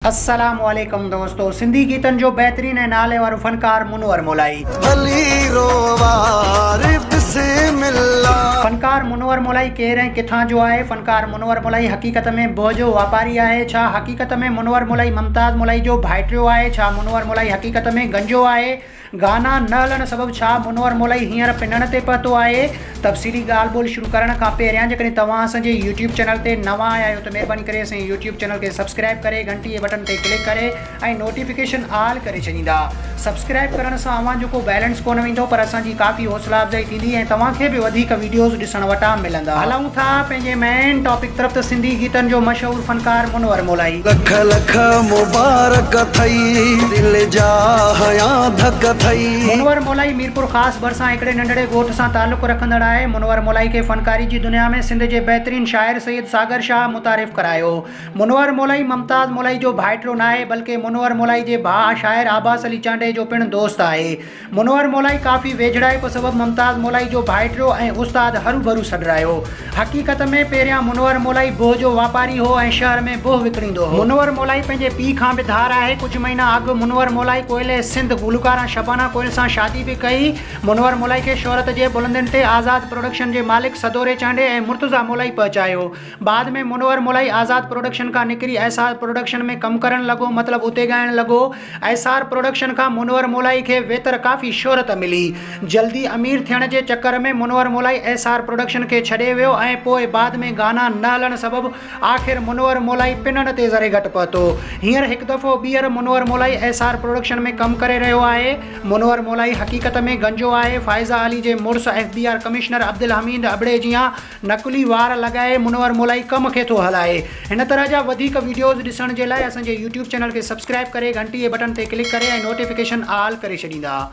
अस्सलाम वालेकुम दोस्तों। सिंधी गीतन जो बेहतरीन ऐं नाले वारो फनकार मुनवर मोलाई। फनकार मुनवर मोलाई केर ऐं किथां जो आहे? फनकार मुनवर मोलाई हक़ीक़त में बोह जो वापारी आहे? छा हक़ीक़त में मुनवर मोलाई मुमताज़ मोलाई जो भाइटियो आहे? छा मुनवर मोलाई हक़ीक़त में गंजो आहे? गाना न हलण सबबु छा मुनवर मोलाई हींअर पिनण ते पहुतो आहे? तफ़सीली ॻाल्हि ॿोल शुरू करण खां पहिरियां जेकॾहिं तव्हां असांजे यूट्यूब चैनल ते नवां आया आहियो त महिरबानी करे असांजे यूट्यूब चैनल खे सब्सक्राइब करे घंटी जे बटन ते क्लिक करे ऐं नोटिफिकेशन ऑल करे छॾींदा। सब्सक्राइब करण सां अव्हां जेको बैलेंस कोन वेंदो पर असांजी काफ़ी हौसला अफ़ज़ाई थींदी ऐं तव्हांखे बि वधीक वीडियोज़ ॾिसण वटां मिलंदा। हलूं था पंहिंजे मेन टॉपिक तरफ़ त सिंधी गीतनि जो मशहूरु फनकार मुनवर मोलाई। लख लख मुबारक थई दिल जा हया धक थई। मुनवर मोलाई मीरपुर ख़ासि भरिसां हिकिड़े नंढड़े ॻोठ सां तालुक़ु रखंदड़ आहे। मुनवर मोलाई खे फ़नकारी जी दुनिया में सिंध जे बहितरीन शाइर सैयद सागर शाह मुतारिफ़ करायो। मुनवर मोलाई मुमताज़ मोलाई जो भाइटियो न आहे बल्कि मुनवर मोलाई जे भाउ शाइर आबास अली चांडे जो पिणु दोस्त आहे। मुनवर मोलाई काफ़ी वेझड़ाइप सबबु मुमताज़ मोलाई जो भाइटियो ऐं उस्ताद हरू भरू सॾरायो। हक़ीक़त में पहिरियां मुनवर मोलाई बोह जो वापारी हो ऐं शहर में बोह विकिणींदो हो। मुनवर मोलाई पंहिंजे पीउ खां बि धार आहे। कुझु महीना अॻु मुनवर मोलाई कोयले सिंध गुलकारा शबाना कोयल सां शादी बि कई। मुनवर मोलाई खे शोहरत जे बुलंदियुनि ते आज़ाद प्रोडक्शन जे मालिक सदोरे चांडे ऐं मुर्तज़ा मोलाई पहुचायो। बाद में मुनवर मोलाई आज़ाद प्रोडक्शन खां निकिरी एसआर प्रोडक्शन में कमु करणु लॻो, मतिलबु उते ॻाइणु लॻो। एसआर प्रोडक्शन खां मुनवर मोलाई खे वेतर काफ़ी शोहरत मिली। जल्दी अमीर थियण जे चकर में मुनवर मोलाई एसआर प्रोडक्शन खे छॾे वियो ऐं पोइ बाद में गाना न हलण सबबु आख़िर मुनवर मोलाई पिनण ते ज़रे घटि पहुतो। हींअर हिकु दफ़ो ॿीहर मुनवर मोलाई एसआर प्रोडक्शन में कमु करे रहियो आहे। मुनवर मोलाई हक़ीक़त में गंजो आहे। फ़ाइज़ा अली जे मुड़ुस एफबीआर कमिश्नर अब्दुल हमीद अबड़े जियां नकुली वार लॻाए मुनवर मोलाई कम खे थो हलाए। हिन तरह जा वधीक वीडियोज़ ॾिसण जे लाइ असांजे यूट्यूब चैनल खे सब्सक्राइब करे घंटी जे बटन ते क्लिक करे ऐं नोटिफिकेशन ऑल करे छॾींदा।